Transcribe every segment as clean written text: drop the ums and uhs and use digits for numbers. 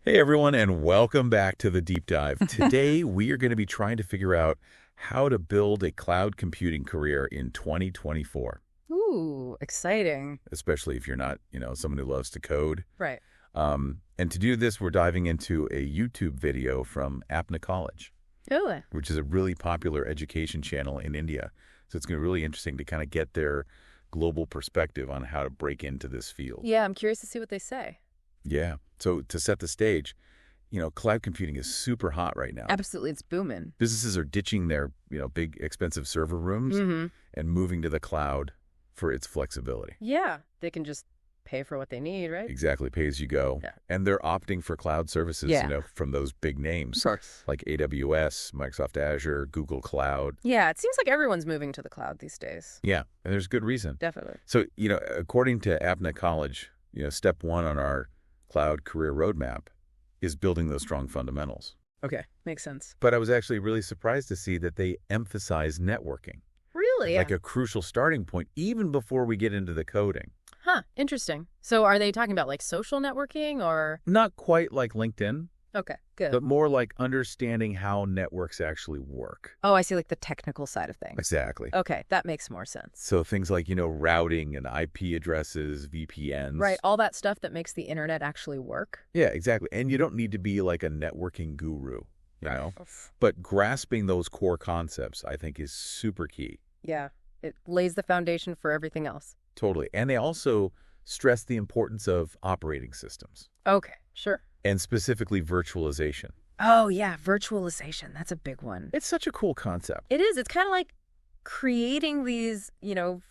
Hey everyone, and welcome back to the Deep Dive. Today, we are going to be trying to figure out how to build a cloud computing career in 2024, Ooh, exciting. especially if you're not, someone who loves to code. Right. And to do this, we're diving into a YouTube video from Apna College, Oh, which is a really popular education channel in India. So it's going to be really interesting to kind of get their global perspective on how to break into this field. yeah, I'm curious to see what they say. Yeah. So to set the stage, cloud computing is super hot right now. Absolutely, it's booming. Businesses are ditching their, big expensive server rooms and moving to the cloud for its flexibility. Yeah, they can just pay for what they need, right? Exactly, pay as you go. Yeah. And they're opting for cloud services, Yeah. from those big names course. like AWS, Microsoft Azure, Google Cloud. Yeah, it seems like everyone's moving to the cloud these days. Yeah, and there's good reason. Definitely. So, according to Apna College, step one on our cloud career roadmap is building those strong fundamentals. Okay, makes sense. But I was actually really surprised to see that they emphasize networking. Really? Like a crucial starting point, even before we get into the coding. Huh, interesting. So are they talking about like social networking or? Not quite like LinkedIn, Okay, good. but more like understanding how networks actually work. Oh, I see, like the technical side of things. Exactly. Okay, that makes more sense. So things like, routing and IP addresses, VPNs. Right, all that stuff that makes the internet actually work. Yeah, exactly. And you don't need to be like a networking guru, Oof. But grasping those core concepts, I think, is super key. Yeah, it lays the foundation for everything else. Totally. And they also stress the importance of operating systems, Okay, sure. and specifically virtualization. Oh, yeah, virtualization. That's a big one. It's such a cool concept. It is. It's kind of like creating these,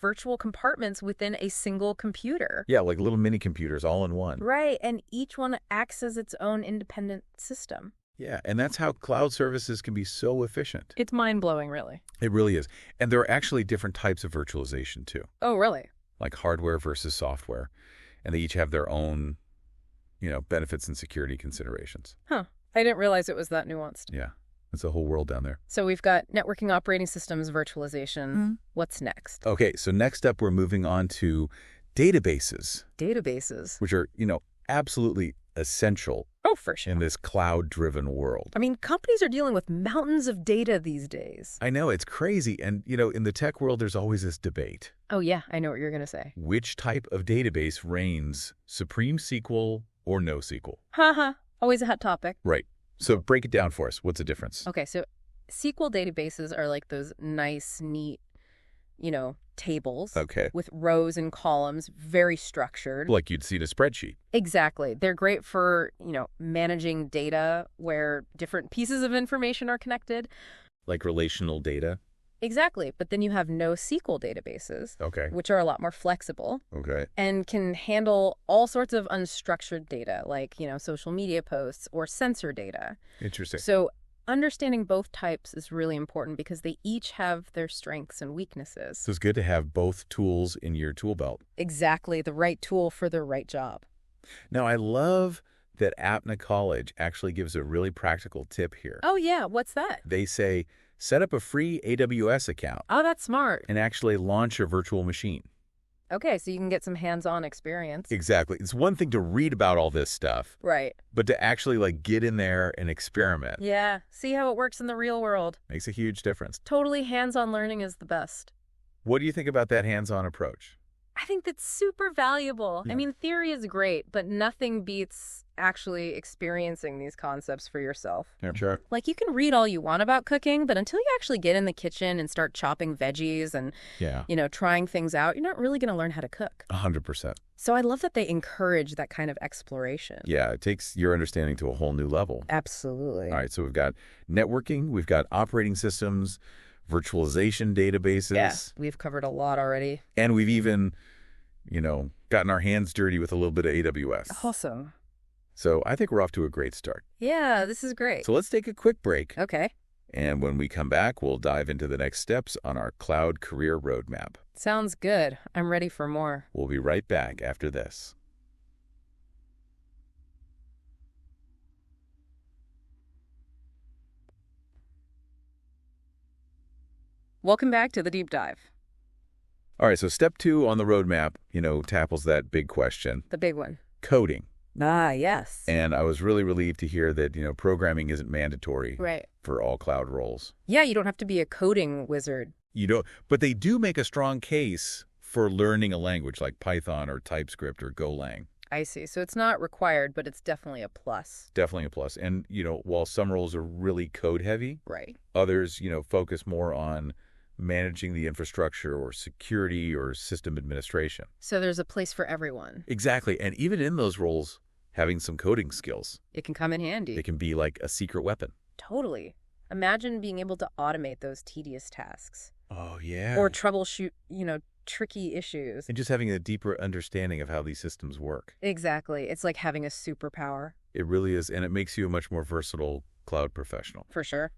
virtual compartments within a single computer. Yeah, like little mini computers all in one. Right, and each one acts as its own independent system. Yeah, and that's how cloud services can be so efficient. It's mind-blowing, really. It really is. And there are actually different types of virtualization too, Oh, really? like hardware versus software. And they each have their own, benefits and security considerations. Huh. I didn't realize it was that nuanced. Yeah, it's a whole world down there. So we've got networking operating systems, virtualization. What's next? Okay, so next up, we're moving on to databases, Databases. which are, absolutely essential Oh, for sure. in this cloud-driven world. I mean, companies are dealing with mountains of data these days. I know, it's crazy. And, in the tech world, there's always this debate. Oh, yeah, I know what you're going to say. Which type of database reigns, Supreme SQL or NoSQL? Haha, always a hot topic. Right. So break it down for us. What's the difference? Okay, so SQL databases are like those nice, neat, tables Okay. with rows and columns, very structured. Like you'd see in a spreadsheet. Exactly. They're great for, managing data where different pieces of information are connected. Like relational data. Exactly. But then you have NoSQL databases, Okay. which are a lot more flexible Okay. and can handle all sorts of unstructured data, like, social media posts or sensor data. Interesting. So understanding both types is really important because they each have their strengths and weaknesses. So it's good to have both tools in your tool belt. Exactly, the right tool for the right job. Now, I love that Apna College actually gives a really practical tip here. Oh, yeah, what's that? They say, set up a free AWS account Oh, that's smart. and actually launch a virtual machine. Okay, so you can get some hands-on experience. Exactly. It's one thing to read about all this stuff, Right. but to actually get in there and experiment Yeah, see how it works in the real world. makes a huge difference. Totally hands-on learning is the best. What do you think about that hands-on approach? I think that's super valuable. Yeah. I mean, theory is great, but nothing beats actually experiencing these concepts for yourself. Yeah, sure. Like, you can read all you want about cooking, but until you actually get in the kitchen and start chopping veggies and, Yeah, trying things out, you're not really going to learn how to cook. 100%. So I love that they encourage that kind of exploration. Yeah, it takes your understanding to a whole new level. Absolutely. All right, so we've got networking, we've got operating systems, virtualization databases, Yeah, we've covered a lot already. and we've even, gotten our hands dirty with a little bit of AWS. Awesome. So I think we're off to a great start. Yeah, this is great. So let's take a quick break. Okay. And when we come back, we'll dive into the next steps on our cloud career roadmap. Sounds good. I'm ready for more. We'll be right back after this. Welcome back to the Deep Dive. All right, so step 2 on the roadmap, tackles that big question, The big one. coding. Ah, yes. And I was really relieved to hear that, programming isn't mandatory Right. for all cloud roles. Yeah, you don't have to be a coding wizard. But they do make a strong case for learning a language like Python or TypeScript or Golang. I see. So it's not required, but it's definitely a plus. Definitely a plus. And, while some roles are really code heavy, Right. others, focus more on managing the infrastructure or security or system administration. So there's a place for everyone. Exactly. And even in those roles, having some coding skills, It can come in handy. it can be like a secret weapon. Totally. Imagine being able to automate those tedious tasks. Oh, yeah. Or troubleshoot, tricky issues. And just having a deeper understanding of how these systems work. Exactly. It's like having a superpower. It really is. And it makes you a much more versatile cloud professional. For sure.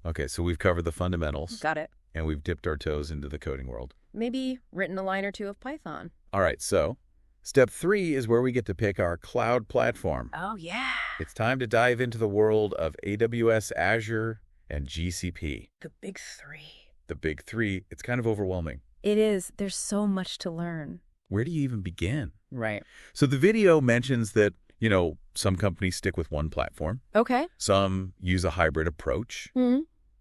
Okay, so we've covered the fundamentals. Got it. And we've dipped our toes into the coding world. Maybe written a line or two of Python. All right, so step 3 is where we get to pick our cloud platform. Oh, yeah. It's time to dive into the world of AWS, Azure, and GCP. The big three. The big 3, it's kind of overwhelming. It is. There's so much to learn. Where do you even begin? Right. So the video mentions that, some companies stick with one platform. Okay. Some use a hybrid approach.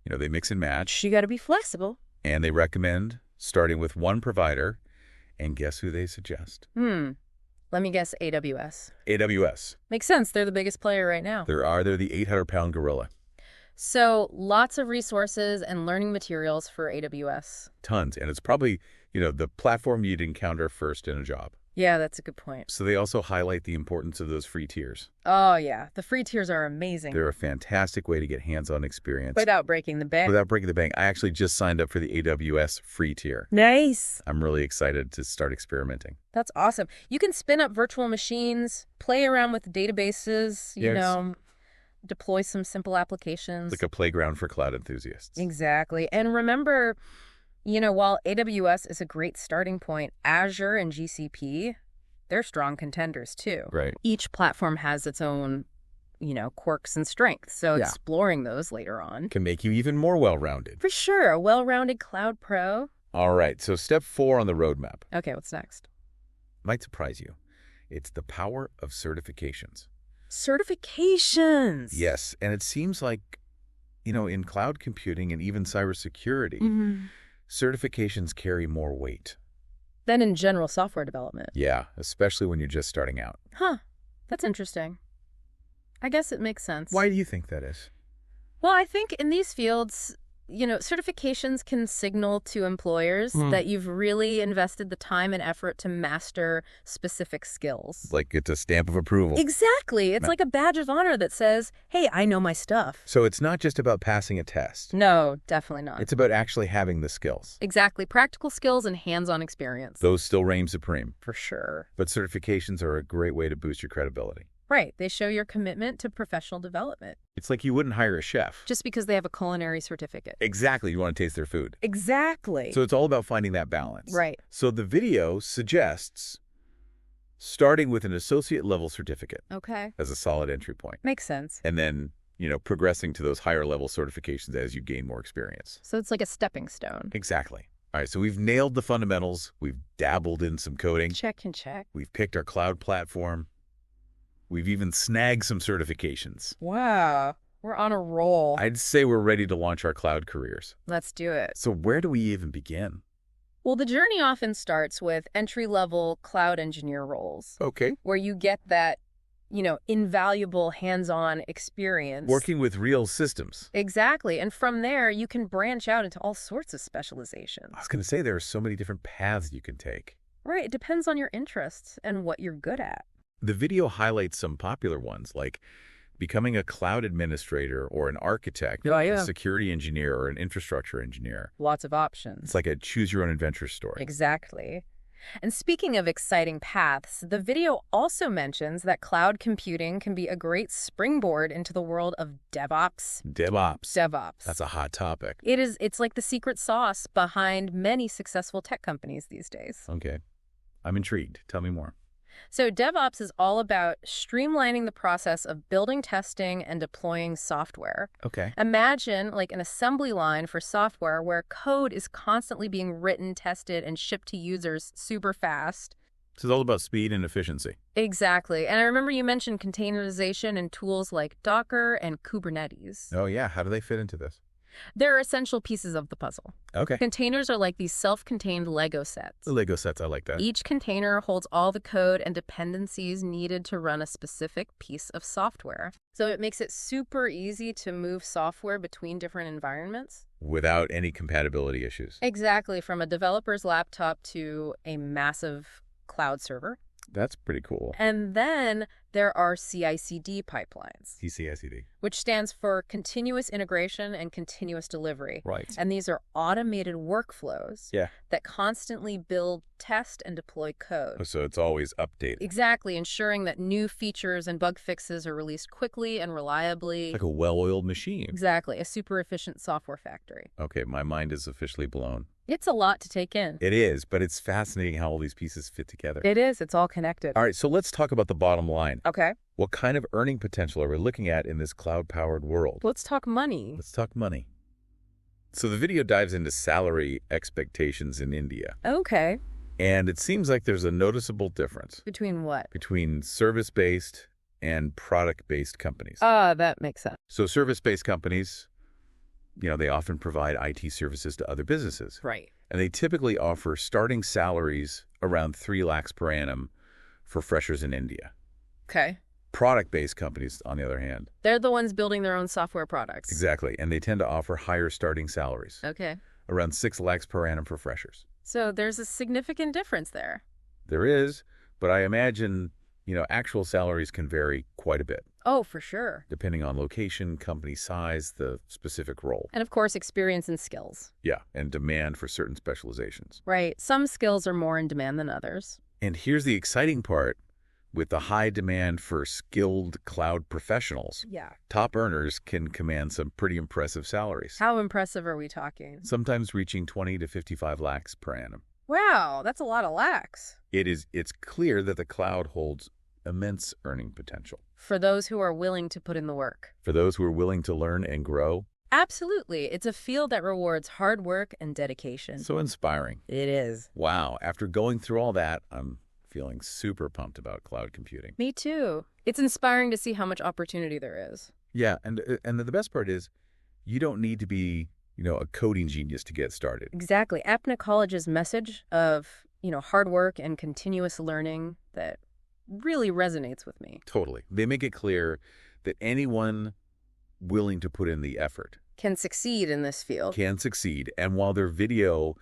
They mix and match. You got to be flexible. And they recommend starting with one provider. And guess who they suggest? Let me guess AWS. AWS. Makes sense. They're the biggest player right now. They're the 800-pound gorilla. So lots of resources and learning materials for AWS. Tons. And it's probably, the platform you'd encounter first in a job. Yeah, that's a good point. So they also highlight the importance of those free tiers. Oh, yeah. The free tiers are amazing. They're a fantastic way to get hands-on experience. Without breaking the bank. Without breaking the bank. I actually just signed up for the AWS free tier. Nice. I'm really excited to start experimenting. That's awesome. You can spin up virtual machines, play around with databases, deploy some simple applications. Like a playground for cloud enthusiasts. Exactly. And remember, while AWS is a great starting point, Azure and GCP, they're strong contenders too. Right. Each platform has its own, quirks and strengths. So exploring those later on can make you even more well-rounded. For sure. A well-rounded cloud pro. All right. So step 4 on the roadmap. Okay, what's next? Might surprise you. It's the power of certifications. Certifications. Yes. And it seems like, in cloud computing and even cybersecurity, certifications carry more weight. Than in general software development. Yeah, especially when you're just starting out. Huh. That's interesting. I guess it makes sense. Why do you think that is? Well, I think in these fields, certifications can signal to employers that you've really invested the time and effort to master specific skills. Like it's a stamp of approval. Exactly. It's like a badge of honor that says, hey, I know my stuff. So it's not just about passing a test. No, definitely not. It's about actually having the skills. Exactly. Practical skills and hands-on experience. Those still reign supreme. For sure. But certifications are a great way to boost your credibility. Right. They show your commitment to professional development. It's like you wouldn't hire a chef. Just because they have a culinary certificate. Exactly. You want to taste their food. Exactly. So it's all about finding that balance. Right. So the video suggests starting with an associate level certificate. Okay. As a solid entry point. Makes sense. And then, progressing to those higher level certifications as you gain more experience. So it's like a stepping stone. Exactly. All right. So we've nailed the fundamentals. We've dabbled in some coding. Check and check. We've picked our cloud platform. We've even snagged some certifications. Wow. We're on a roll. I'd say we're ready to launch our cloud careers. Let's do it. So where do we even begin? Well, the journey often starts with entry-level cloud engineer roles. Okay. Where you get that, invaluable hands-on experience. Working with real systems. Exactly. And from there, you can branch out into all sorts of specializations. I was going to say there are so many different paths you can take. Right. It depends on your interests and what you're good at. The video highlights some popular ones, like becoming a cloud administrator or an architect, a security engineer or an infrastructure engineer. Lots of options. It's like a choose-your-own-adventure story. Exactly. And speaking of exciting paths, the video also mentions that cloud computing can be a great springboard into the world of DevOps. DevOps. That's a hot topic. It's like the secret sauce behind many successful tech companies these days. Okay. I'm intrigued. Tell me more. So DevOps is all about streamlining the process of building, testing, and deploying software. Okay. Imagine like an assembly line for software where code is constantly being written, tested, and shipped to users super fast. This is all about speed and efficiency. Exactly. And I remember you mentioned containerization and tools like Docker and Kubernetes. Oh, yeah. How do they fit into this? They're essential pieces of the puzzle. Okay. Containers are like these self-contained Lego sets. The Lego sets, I like that. Each container holds all the code and dependencies needed to run a specific piece of software. So it makes it super easy to move software between different environments. Without any compatibility issues. Exactly, from a developer's laptop to a massive cloud server. That's pretty cool. And then there are CI/CD pipelines, CI/CD. which stands for continuous integration and continuous delivery. Right. And these are automated workflows Yeah. that constantly build, test, and deploy code. So it's always updated. Exactly, ensuring that new features and bug fixes are released quickly and reliably. Like a well-oiled machine. Exactly, a super efficient software factory. Okay, my mind is officially blown. It's a lot to take in. It is, but it's fascinating how all these pieces fit together. It is. It's all connected. All right, so let's talk about the bottom line. Okay. What kind of earning potential are we looking at in this cloud-powered world? Let's talk money. Let's talk money. So the video dives into salary expectations in India. Okay. And it seems like there's a noticeable difference Between what? between service-based and product-based companies. That makes sense. So service-based companies, they often provide IT services to other businesses. Right. And they typically offer starting salaries around 3 lakhs per annum for freshers in India. Okay. Product-based companies, on the other hand. They're the ones building their own software products. Exactly. And they tend to offer higher starting salaries, Okay. around 6 lakhs per annum for freshers. So there's a significant difference there. There is, but I imagine, actual salaries can vary quite a bit, Oh, for sure. depending on location, company size, the specific role. And of course, experience and skills. Yeah, and demand for certain specializations. Right. Some skills are more in demand than others. And here's the exciting part. With the high demand for skilled cloud professionals, Yeah. top earners can command some pretty impressive salaries, How impressive are we talking? sometimes reaching 20 to 55 lakhs per annum. Wow, that's a lot of lakhs. It's clear that the cloud holds immense earning potential. For those who are willing to put in the work. For those who are willing to learn and grow, Absolutely. It's a field that rewards hard work and dedication. so inspiring. It is. Wow, after going through all that, I'm feeling super pumped about cloud computing. Me too. It's inspiring to see how much opportunity there is. Yeah, and the best part is you don't need to be, a coding genius to get started. Exactly. APNA College's message of, hard work and continuous learning that really resonates with me. Totally. They make it clear that anyone willing to put in the effort Can succeed in this field. can succeed. And while their video,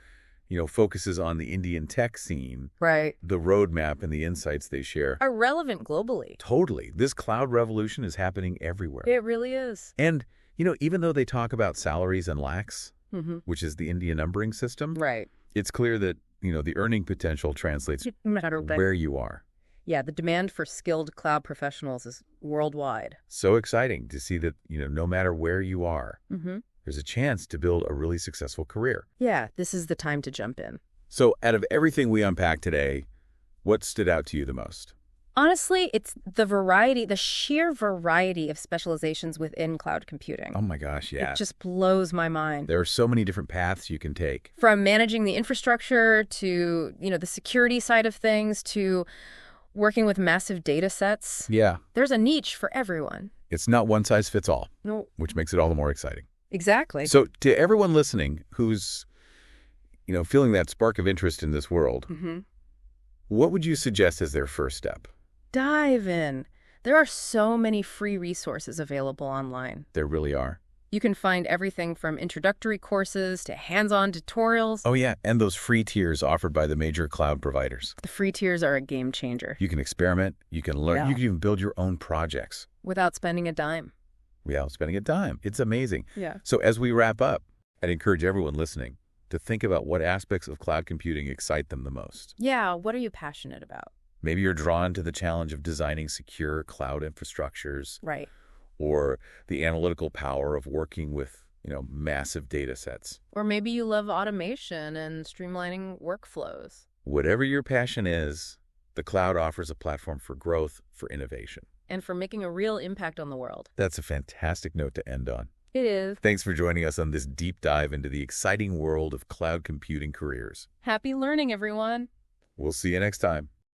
focuses on the Indian tech scene, Right. the roadmap and the insights they share, Are relevant globally. totally. This cloud revolution is happening everywhere. It really is. And, even though they talk about salaries and lakhs, Mm-hmm. which is the Indian numbering system, Right. it's clear that, the earning potential translates Where where you are. Yeah, the demand for skilled cloud professionals is worldwide. So exciting to see that, no matter where you are, Mm-hmm. there's a chance to build a really successful career. Yeah, this is the time to jump in. So out of everything we unpacked today, what stood out to you the most? Honestly, it's the sheer variety of specializations within cloud computing. Oh my gosh, yeah. It just blows my mind. There are so many different paths you can take. From managing the infrastructure to, the security side of things to working with massive data sets. Yeah. There's a niche for everyone. It's not one size fits all, No, which makes it all the more exciting. exactly. So to everyone listening who's, feeling that spark of interest in this world, Mm-hmm. what would you suggest as their first step? Dive in. There are so many free resources available online. There really are. You can find everything from introductory courses to hands-on tutorials. Oh yeah, and those free tiers offered by the major cloud providers. The free tiers are a game changer You can experiment, you can learn, Yeah. you can even build your own projects without spending a dime. without spending a dime. It's amazing. Yeah. So as we wrap up, I'd encourage everyone listening to think about what aspects of cloud computing excite them the most. Yeah, what are you passionate about? Maybe you're drawn to the challenge of designing secure cloud infrastructures Right. or the analytical power of working with, massive data sets. Or maybe you love automation and streamlining workflows. Whatever your passion is, the cloud offers a platform for growth, for innovation. And for making a real impact on the world. That's a fantastic note to end on. It is. Thanks for joining us on this deep dive into the exciting world of cloud computing careers. Happy learning, everyone. We'll see you next time.